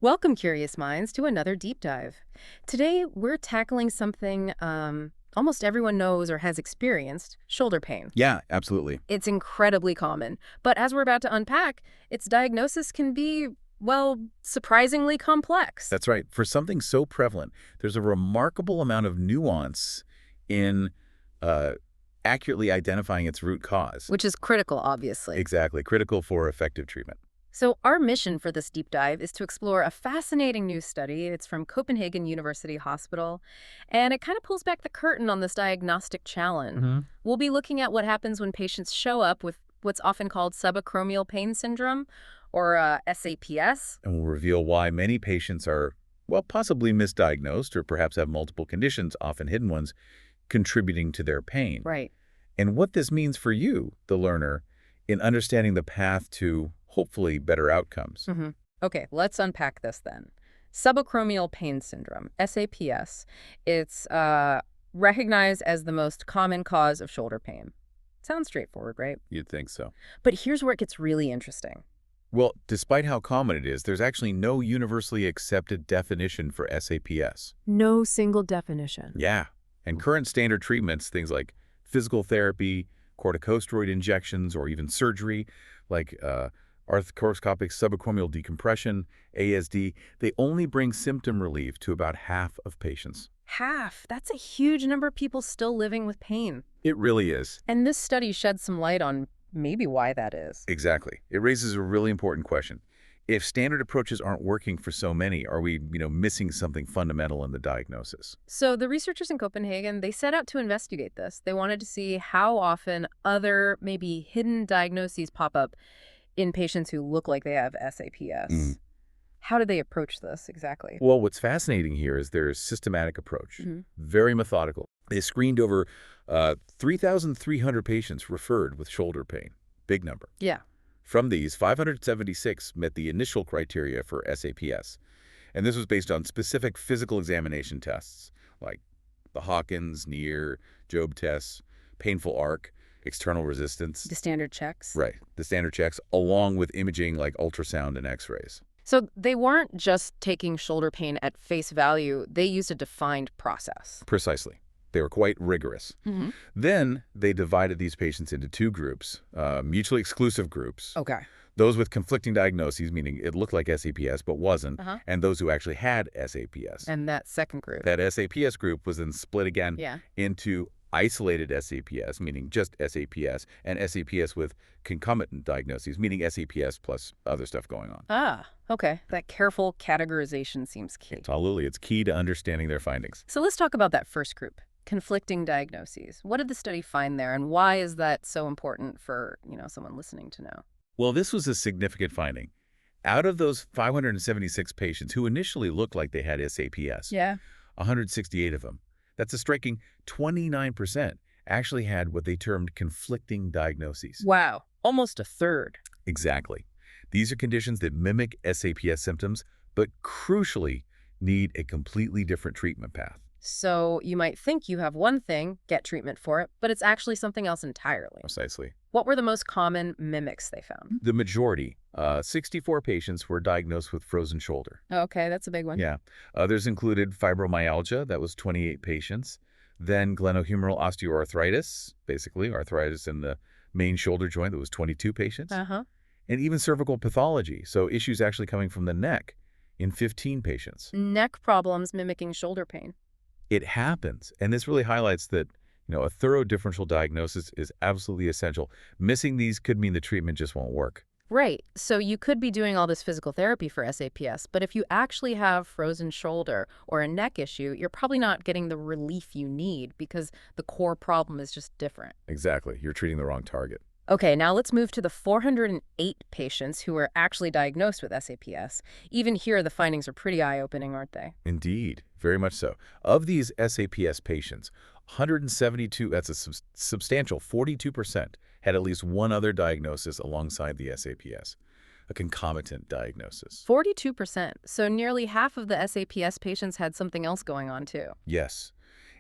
Welcome, curious minds, to another deep dive. Today, we're tackling something almost everyone knows or has experienced: shoulder pain. Yeah, absolutely. It's incredibly common, but as we're about to unpack, its diagnosis can be, well, surprisingly complex, That's right. For something so prevalent, there's a remarkable amount of nuance in uh, accurately identifying its root cause. which is critical, obviously. Exactly. Critical for effective treatment. So, our mission for this deep dive is to explore a fascinating new study. It's from Copenhagen University Hospital, and it kind of pulls back the curtain on this diagnostic challenge. hmm We'll be looking at what happens when patients show up with what's often called subacromial pain syndrome, or SAPS. And we'll reveal why many patients are, well, possibly misdiagnosed or perhaps have multiple conditions, often hidden ones, contributing to their pain. Right. And what this means for you, the learner, in understanding the path to hopefully better outcomes. hmm Okay, let's unpack this then. Subacromial pain syndrome, SAPS, it's recognized as the most common cause of shoulder pain. Sounds straightforward, right? You'd think so. But here's where it gets really interesting. Well, despite how common it is, there's actually no universally accepted definition for SAPS. No single definition. Yeah. And current standard treatments, things like physical therapy, corticosteroid injections, or even surgery, like arthroscopic subacromial decompression, ASD, they only bring symptom relief to about half of patients. Half. That's a huge number of people still living with pain. It really is. And this study sheds some light on maybe why that is. Exactly. It raises a really important question. If standard approaches aren't working for so many, are we, missing something fundamental in the diagnosis? So the researchers in Copenhagen, they set out to investigate this. They wanted to see how often other, maybe hidden diagnoses pop up in patients who look like they have SAPS. How did they approach this exactly? Well, what's fascinating here is their systematic approach, very methodical. They screened over 3,300 patients referred with shoulder pain, big number. Yeah. From these, 576 met the initial criteria for SAPS, and this was based on specific physical examination tests, like the Hawkins, Neer, Job tests, painful arc, external resistance. The standard checks. Right, the standard checks, along with imaging like ultrasound and x-rays. So they weren't just taking shoulder pain at face value. They used a defined process. Precisely. They were quite rigorous. Then they divided these patients into two groups, mutually exclusive groups. Okay. Those with conflicting diagnoses, meaning it looked like SAPS but wasn't, Uh-huh. and those who actually had SAPS. And that second group. That SAPS group was then split again Yeah. into isolated SAPS, meaning just SAPS, and SAPS with concomitant diagnoses, meaning SAPS plus other stuff going on. Ah, okay. That careful categorization seems key. Absolutely. It's key to understanding their findings. So let's talk about that first group, conflicting diagnoses. What did the study find there, and why is that so important for, someone listening to know? Well, this was a significant finding. Out of those 576 patients who initially looked like they had SAPS, Yeah. 168 of them, that's a striking 29%, actually had what they termed conflicting diagnoses. Wow. Almost a third. Exactly. These are conditions that mimic SAPS symptoms, but crucially need a completely different treatment path. So you might think you have one thing, get treatment for it, but it's actually something else entirely. Precisely. What were the most common mimics they found? The majority, 64 patients, were diagnosed with frozen shoulder. Okay, that's a big one. Yeah. Others included fibromyalgia, that was 28 patients. Then glenohumeral osteoarthritis, basically arthritis in the main shoulder joint, that was 22 patients. Uh-huh. And even cervical pathology, so issues actually coming from the neck, in 15 patients. Neck problems mimicking shoulder pain. It happens, and this really highlights that a thorough differential diagnosis is absolutely essential. Missing these could mean the treatment just won't work. Right. So you could be doing all this physical therapy for SAPS, but if you actually have frozen shoulder or a neck issue, you're probably not getting the relief you need because the core problem is just different. Exactly. You're treating the wrong target. Okay, now let's move to the 408 patients who were actually diagnosed with SAPS. Even here, the findings are pretty eye-opening, aren't they? Indeed, very much so. Of these SAPS patients, 172, that's a substantial 42%, had at least one other diagnosis alongside the SAPS, a concomitant diagnosis. 42%. So nearly half of the SAPS patients had something else going on, too. Yes.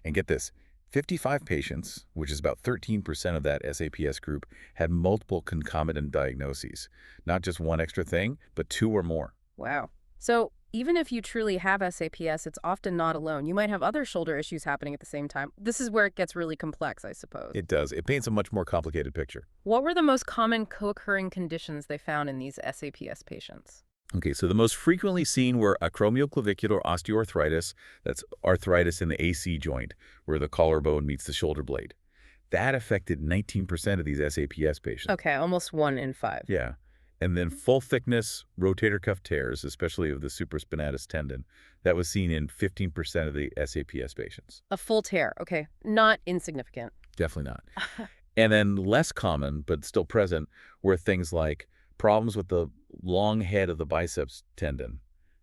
And get this, 55 patients, which is about 13% of that SAPS group, had multiple concomitant diagnoses. Not just one extra thing, but two or more. Wow. So even if you truly have SAPS, it's often not alone. You might have other shoulder issues happening at the same time. This is where it gets really complex, I suppose. It does. It paints a much more complicated picture. What were the most common co-occurring conditions they found in these SAPS patients? Okay, so the most frequently seen were acromioclavicular osteoarthritis. That's arthritis in the AC joint, where the collarbone meets the shoulder blade. That affected 19% of these SAPS patients. Okay, almost 1 in 5. Yeah. And then full-thickness rotator cuff tears, especially of the supraspinatus tendon, that was seen in 15% of the SAPS patients. A full tear. Okay, not insignificant. Definitely not. And then less common, but still present, were things like problems with the long head of the biceps tendon,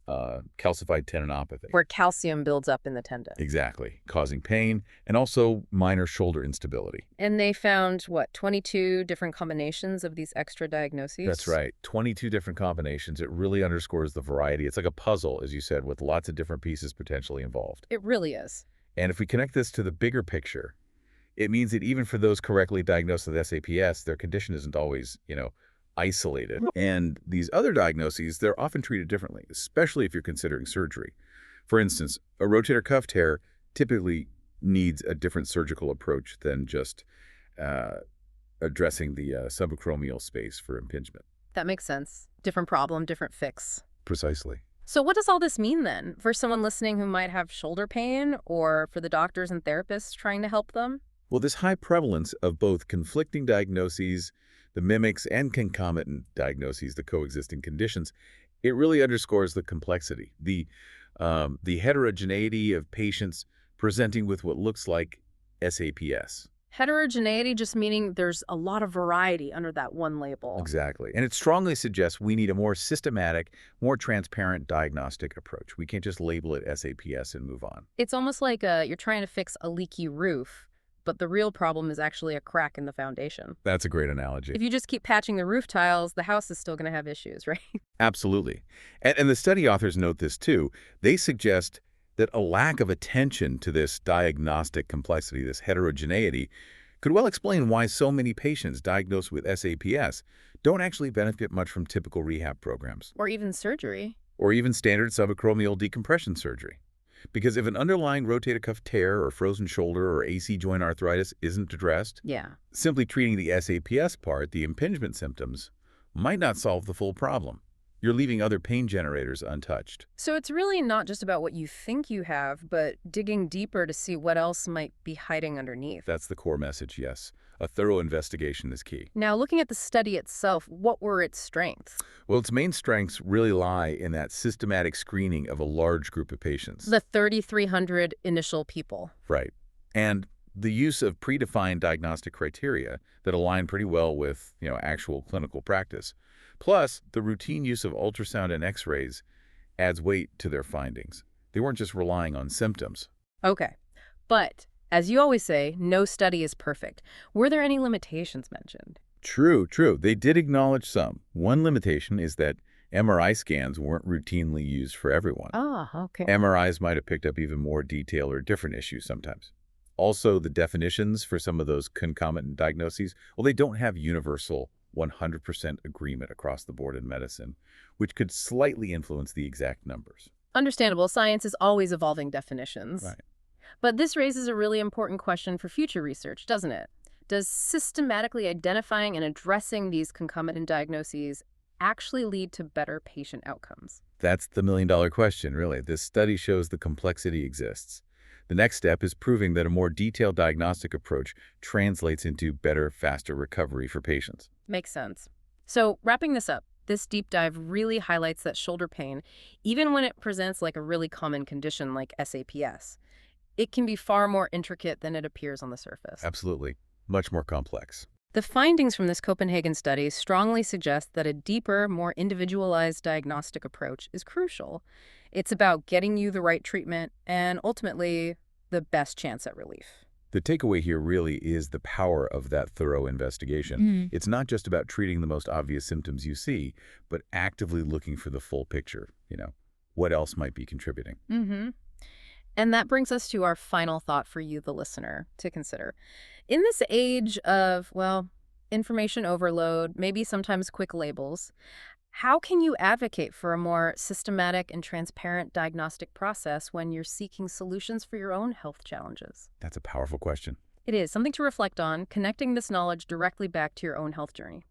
calcified tendinopathy. Where calcium builds up in the tendon. Exactly, causing pain and also minor shoulder instability. And they found, what, 22 different combinations of these extra diagnoses? That's right, 22 different combinations. It really underscores the variety. It's like a puzzle, as you said, with lots of different pieces potentially involved. It really is. And if we connect this to the bigger picture, it means that even for those correctly diagnosed with SAPS, their condition isn't always, isolated. And these other diagnoses, they're often treated differently, especially if you're considering surgery. For instance, a rotator cuff tear typically needs a different surgical approach than just addressing the subacromial space for impingement. That makes sense. Different problem, different fix. Precisely. So what does all this mean then for someone listening who might have shoulder pain, or for the doctors and therapists trying to help them? Well, this high prevalence of both conflicting diagnoses, the mimics, and concomitant diagnoses, the coexisting conditions, it really underscores the complexity, the heterogeneity of patients presenting with what looks like SAPS. Heterogeneity just meaning there's a lot of variety under that one label. Exactly. And it strongly suggests we need a more systematic, more transparent diagnostic approach. We can't just label it SAPS and move on. It's almost like you're trying to fix a leaky roof, but the real problem is actually a crack in the foundation. That's a great analogy. If you just keep patching the roof tiles, the house is still going to have issues, right? Absolutely. And the study authors note this too. They suggest that a lack of attention to this diagnostic complexity, this heterogeneity, could well explain why so many patients diagnosed with SAPS don't actually benefit much from typical rehab programs. Or even surgery. Or even standard subacromial decompression surgery. Because if an underlying rotator cuff tear or frozen shoulder or AC joint arthritis isn't addressed, simply treating the SAPS part, the impingement symptoms, might not solve the full problem. You're leaving other pain generators untouched. So it's really not just about what you think you have, but digging deeper to see what else might be hiding underneath. That's the core message, yes. A thorough investigation is key. Now, looking at the study itself, what were its strengths? Well, its main strengths really lie in that systematic screening of a large group of patients. The 3,300 initial people. Right. And the use of predefined diagnostic criteria that align pretty well with, actual clinical practice. Plus, the routine use of ultrasound and x-rays adds weight to their findings. They weren't just relying on symptoms. Okay. But, as you always say, no study is perfect. Were there any limitations mentioned? True. They did acknowledge some. One limitation is that MRI scans weren't routinely used for everyone. Okay. MRIs might have picked up even more detail or different issues sometimes. Also, the definitions for some of those concomitant diagnoses, well, they don't have universal 100% agreement across the board in medicine, which could slightly influence the exact numbers. Understandable. Science is always evolving definitions. Right. But this raises a really important question for future research, doesn't it? Does systematically identifying and addressing these concomitant diagnoses actually lead to better patient outcomes? That's the million-dollar question, really. This study shows the complexity exists. The next step is proving that a more detailed diagnostic approach translates into better, faster recovery for patients. Makes sense. So, wrapping this up, this deep dive really highlights that shoulder pain, even when it presents like a really common condition like SAPS, it can be far more intricate than it appears on the surface. Absolutely. Much more complex. The findings from this Copenhagen study strongly suggest that a deeper, more individualized diagnostic approach is crucial. It's about getting you the right treatment and, ultimately, the best chance at relief. The takeaway here really is the power of that thorough investigation. It's not just about treating the most obvious symptoms you see, but actively looking for the full picture, what else might be contributing. And that brings us to our final thought for you, the listener, to consider. In this age of, information overload, maybe sometimes quick labels, How can you advocate for a more systematic and transparent diagnostic process when you're seeking solutions for your own health challenges? That's a powerful question. It is something to reflect on, connecting this knowledge directly back to your own health journey.